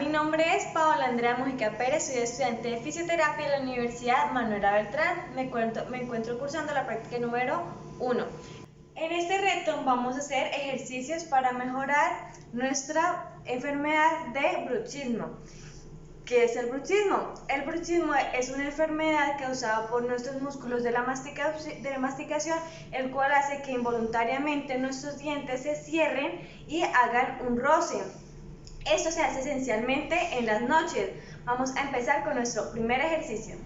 mi nombre es Paola Andrea Mujica Pérez, soy estudiante de fisioterapia en la Universidad Manuela Beltrán. Me encuentro cursando la práctica número 1. En este reto vamos a hacer ejercicios para mejorar nuestra enfermedad de bruxismo. ¿Qué es el bruxismo? El bruxismo es una enfermedad causada por nuestros músculos de la masticación, el cual hace que involuntariamente nuestros dientes se cierren y hagan un roce. Esto se hace esencialmente en las noches. Vamos a empezar con nuestro primer ejercicio.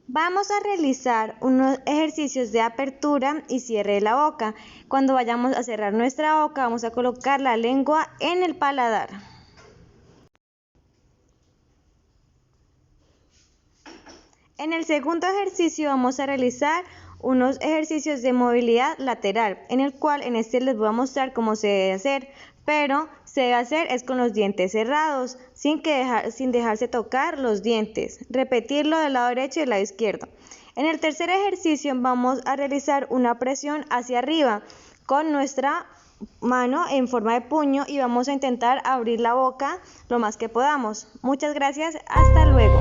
Vamos a realizar unos ejercicios de apertura y cierre de la boca. Cuando vayamos a cerrar nuestra boca, vamos a colocar la lengua en el paladar. En el segundo ejercicio vamos a realizar unos ejercicios de movilidad lateral, en el cual les voy a mostrar cómo se debe hacer, pero se debe hacer es con los dientes cerrados, sin dejarse tocar los dientes. Repetirlo del lado derecho y del lado izquierdo. En el tercer ejercicio vamos a realizar una presión hacia arriba con nuestra mano en forma de puño y vamos a intentar abrir la boca lo más que podamos. Muchas gracias, hasta luego.